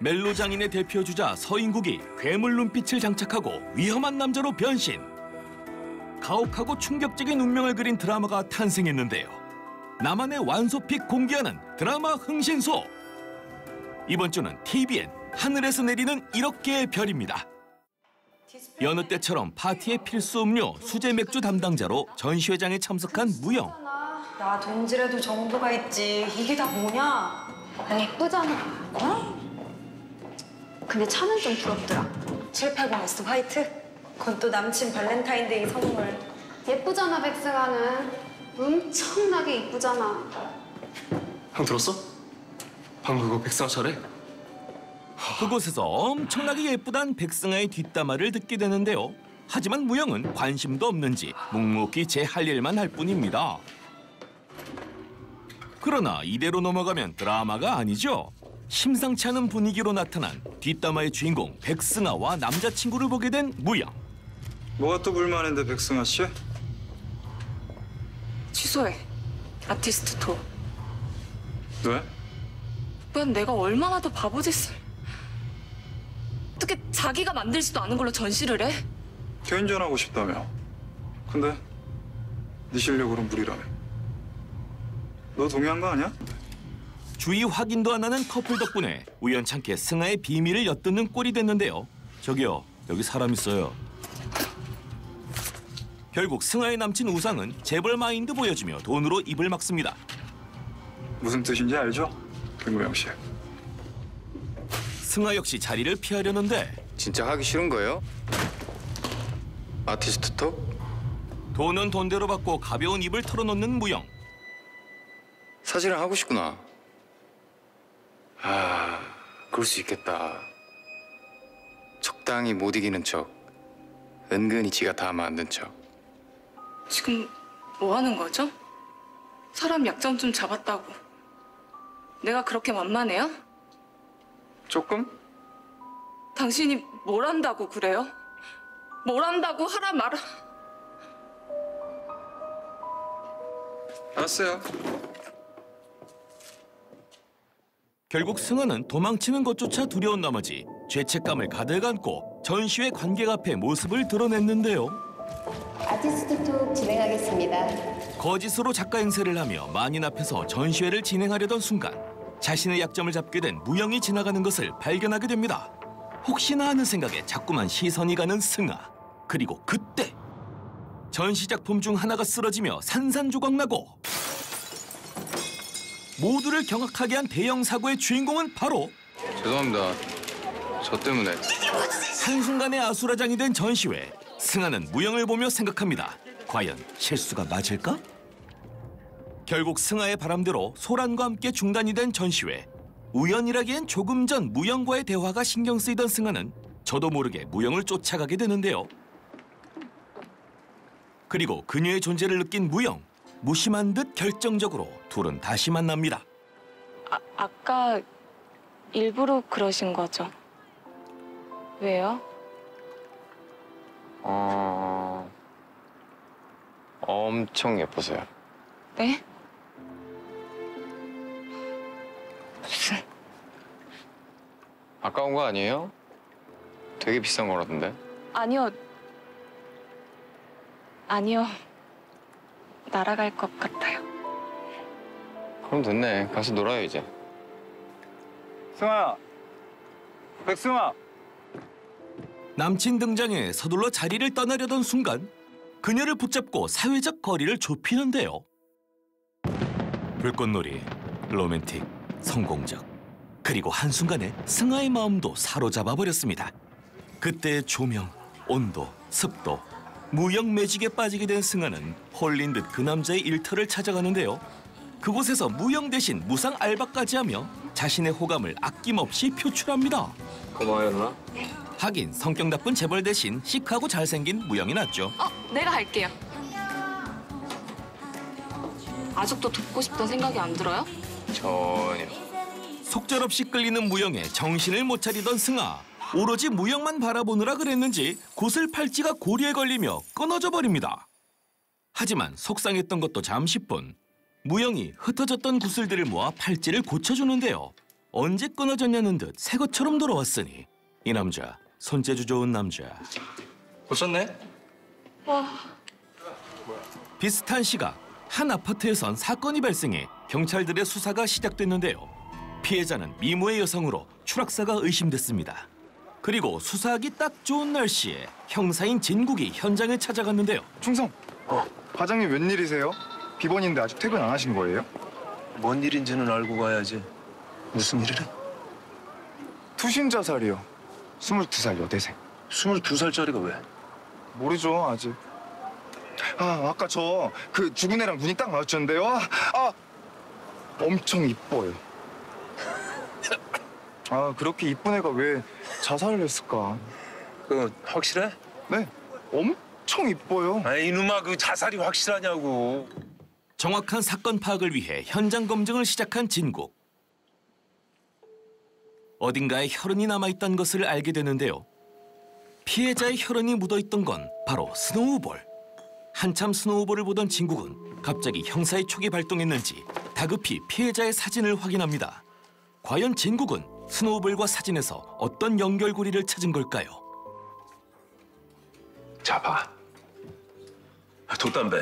멜로 장인의 대표주자 서인국이 괴물 눈빛을 장착하고 위험한 남자로 변신. 가혹하고 충격적인 운명을 그린 드라마가 탄생했는데요. 나만의 완소픽 공개하는 드라마 흥신소. 이번 주는 TVN 하늘에서 내리는 1억 개의 별입니다. 여느 때처럼 파티의 필수 음료 수제 맥주 담당자로 전시회장에 참석한 무영. 야, 돈지라도 정도가 있지. 이게 다 뭐냐? 예쁘잖아. 어? 근데 차는 좀 부럽더라. 780S 화이트? 그건 또 남친 발렌타인데이 선물. 예쁘잖아, 백승아는. 엄청나게 이쁘잖아. 형 들었어? 방금 그거 백승아 차래? 그곳에서 엄청나게 예쁘단 백승아의 뒷담화를 듣게 되는데요. 하지만 무영은 관심도 없는지 묵묵히 제 할 일만 할 뿐입니다. 그러나 이대로 넘어가면 드라마가 아니죠. 심상치 않은 분위기로 나타난 뒷담화의 주인공 백승아와 남자친구를 보게 된 무영. 뭐가 또 불만인데, 백승아 씨? 취소해. 아티스트 토. 왜? 난 내가 얼마나 더 바보짓을. 어떻게 자기가 만들지도 않은 걸로 전시를 해? 개인전하고 싶다며. 근데 네 실력으로는 무리라며. 너 동의한 거 아니야? 주의 확인도 안 하는 커플 덕분에 우연찮게 승아의 비밀을 엿듣는 꼴이 됐는데요. 저기요, 여기 사람 있어요. 결국 승아의 남친 우상은 재벌 마인드 보여주며 돈으로 입을 막습니다. 무슨 뜻인지 알죠? 김무영 씨. 승아 역시 자리를 피하려는데 진짜 하기 싫은 거예요? 아티스트 톡? 돈은 돈대로 받고 가벼운 입을 털어놓는 무영. 사실은 하고 싶구나. 아, 그럴 수 있겠다. 적당히 못 이기는 척. 은근히 지가 다 만든 척. 지금 뭐 하는 거죠? 사람 약점 좀 잡았다고. 내가 그렇게 만만해요? 조금? 당신이 뭘 한다고 그래요? 뭘 한다고 하라 말아. 알았어요. 결국 승아는 도망치는 것조차 두려운 나머지 죄책감을 가득 안고 전시회 관객 앞에 모습을 드러냈는데요. 아티스트 톡 진행하겠습니다. 거짓으로 작가 행세를 하며 만인 앞에서 전시회를 진행하려던 순간 자신의 약점을 잡게 된 무영이 지나가는 것을 발견하게 됩니다. 혹시나 하는 생각에 자꾸만 시선이 가는 승아. 그리고 그때 전시작품 중 하나가 쓰러지며 산산조각 나고 모두를 경악하게 한 대형 사고의 주인공은 바로 죄송합니다. 저 때문에. 한순간에 아수라장이 된 전시회. 승아는 무영을 보며 생각합니다. 과연 실수가 맞을까? 결국 승아의 바람대로 소란과 함께 중단이 된 전시회. 우연이라기엔 조금 전 무영과의 대화가 신경 쓰이던 승아는 저도 모르게 무영을 쫓아가게 되는데요. 그리고 그녀의 존재를 느낀 무영. 무심한 듯 결정적으로 둘은 다시 만납니다. 아까 일부러 그러신 거죠? 왜요? 엄청 예뻐서요. 네? 무슨... 아까운 거 아니에요? 되게 비싼 거라던데. 아니요. 날아갈 것 같아요. 그럼 됐네. 가서 놀아요, 이제. 승아야. 백승아. 남친 등장에 서둘러 자리를 떠나려던 순간 그녀를 붙잡고 사회적 거리를 좁히는데요. 불꽃놀이, 로맨틱, 성공적, 그리고 한순간에 승아의 마음도 사로잡아 버렸습니다. 그때의 조명, 온도, 습도, 무영 매직에 빠지게 된 승아는 홀린 듯 그 남자의 일터를 찾아가는데요. 그곳에서 무영 대신 무상 알바까지 하며 자신의 호감을 아낌없이 표출합니다. 고마워요, 누나. 하긴 성격 나쁜 재벌 대신 시크하고 잘생긴 무영이 낫죠. 내가 할게요. 아직도 돕고 싶던 생각이 안 들어요? 전혀. 속절없이 끌리는 무영에 정신을 못 차리던 승아. 오로지 무영만 바라보느라 그랬는지 구슬 팔찌가 고리에 걸리며 끊어져 버립니다. 하지만 속상했던 것도 잠시뿐. 무영이 흩어졌던 구슬들을 모아 팔찌를 고쳐주는데요. 언제 끊어졌냐는 듯 새 것처럼 돌아왔으니 이 남자 손재주 좋은 남자. 오셨네? 비슷한 시각 한 아파트에선 사건이 발생해 경찰들의 수사가 시작됐는데요. 피해자는 미모의 여성으로 추락사가 의심됐습니다. 그리고 수사하기 딱 좋은 날씨에 형사인 진국이 현장에 찾아갔는데요. 충성. 과장님 웬일이세요? 비번인데 아직 퇴근 안 하신 거예요? 뭔 일인지는 알고 가야지. 무슨 일이래? 투신 자살이요. 22살 여대생. 22살짜리가 왜? 모르죠 아직. 아까 저 그 죽은 애랑 눈이 딱 마주쳤는데요. 엄청 이뻐요. 그렇게 이쁜 애가 왜 자살을 했을까? 그 확실해? 네, 엄청 이뻐요. 아 이놈아 그 자살이 확실하냐고. 정확한 사건 파악을 위해 현장 검증을 시작한 진국. 어딘가에 혈흔이 남아있다는 것을 알게 되는데요. 피해자의 혈흔이 묻어있던 건 바로 스노우볼. 한참 스노우볼을 보던 진국은 갑자기 형사의 촉이 발동했는지 다급히 피해자의 사진을 확인합니다. 과연 진국은 스노우볼과 사진에서 어떤 연결고리를 찾은 걸까요? 자 봐. 돛담배,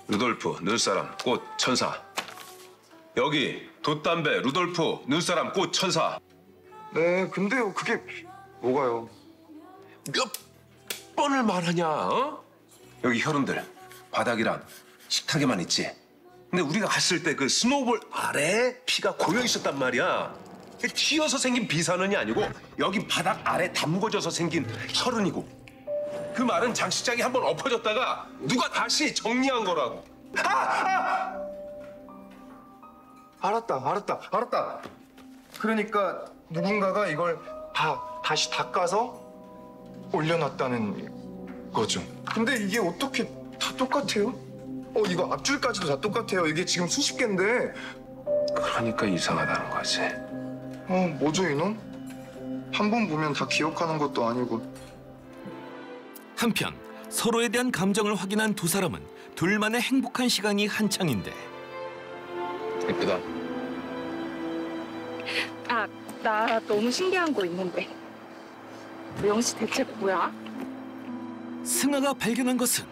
루돌프, 눈사람, 꽃, 천사. 여기 돛담배, 루돌프, 눈사람, 꽃, 천사. 네, 근데요 그게 뭐가요? 몇 번을 말하냐? 어? 여기 혈흔들 바닥이랑 식탁에만 있지. 근데 우리가 갔을 때 그 스노우볼 아래에 피가 고여 있었단 말이야. 튀어서 생긴 비산은이 아니고 여기 바닥 아래 담궈져서 생긴 혈흔이고. 그 말은 장식장이 한번 엎어졌다가 누가 다시 정리한 거라고. 알았다. 그러니까 누군가가 이걸 다시 닦아서 올려놨다는 거죠. 근데 이게 어떻게 다 똑같아요? 이거 앞줄까지도 다 똑같아요. 이게 지금 수십 개인데. 그러니까 이상하다는 거지. 뭐죠 이놈? 한 번 보면 다 기억하는 것도 아니고. 한편 서로에 대한 감정을 확인한 두 사람은 둘만의 행복한 시간이 한창인데. 예쁘다. 나 너무 신기한 거 있는데. 우영 씨 대체 뭐야? 승아가 발견한 것은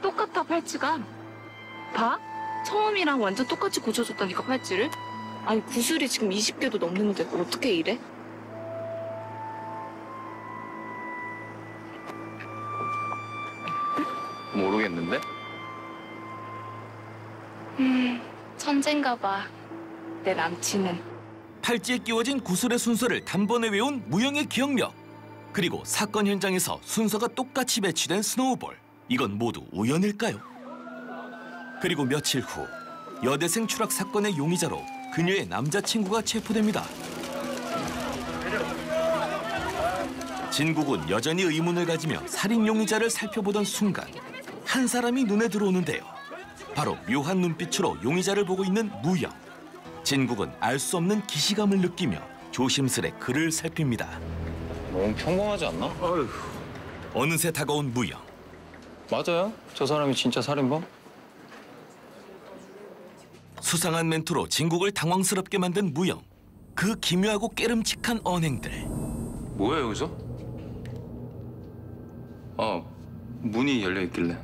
똑같아, 팔찌가. 봐? 처음이랑 완전 똑같이 고쳐줬다니까, 팔찌를. 아니, 구슬이 지금 20개도 넘는데 어떻게 이래? 모르겠는데? 천재인가 봐. 내 남친은. 팔찌에 끼워진 구슬의 순서를 단번에 외운 무영의 기억력. 그리고 사건 현장에서 순서가 똑같이 배치된 스노우볼. 이건 모두 우연일까요? 그리고 며칠 후 여대생 추락 사건의 용의자로 그녀의 남자친구가 체포됩니다. 진국은 여전히 의문을 가지며 살인 용의자를 살펴보던 순간 한 사람이 눈에 들어오는데요. 바로 묘한 눈빛으로 용의자를 보고 있는 무영. 진국은 알 수 없는 기시감을 느끼며 조심스레 그를 살핍니다. 너무 평범하지 않나? 어휴. 어느새 다가온 무영. 맞아요? 저 사람이 진짜 살인범? 수상한 멘트로 진국을 당황스럽게 만든 무영. 그 기묘하고 깨름칙한 언행들. 뭐야 여기서? 문이 열려 있길래.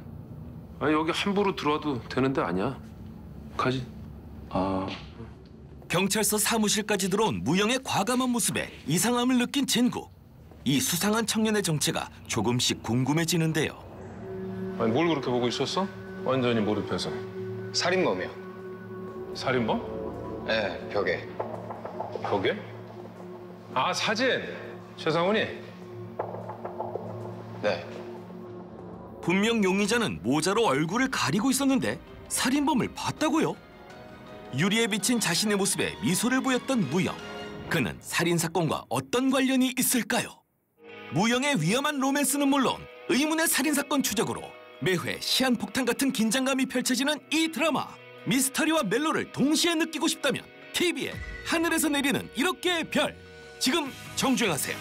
아니 여기 함부로 들어와도 되는 데 아니야. 가지. 경찰서 사무실까지 들어온 무영의 과감한 모습에 이상함을 느낀 진국. 이 수상한 청년의 정체가 조금씩 궁금해지는데요. 아니 뭘 그렇게 보고 있었어? 완전히 몰입해서. 살인범이요. 살인범? 네, 벽에. 벽에? 아 사진. 최상훈이? 네. 분명 용의자는 모자로 얼굴을 가리고 있었는데 살인범을 봤다고요? 유리에 비친 자신의 모습에 미소를 보였던 무영. 그는 살인사건과 어떤 관련이 있을까요? 무영의 위험한 로맨스는 물론 의문의 살인사건 추적으로 매회 시한폭탄 같은 긴장감이 펼쳐지는 이 드라마. 미스터리와 멜로를 동시에 느끼고 싶다면 TV에 하늘에서 내리는 1억개의 별 지금 정주행하세요.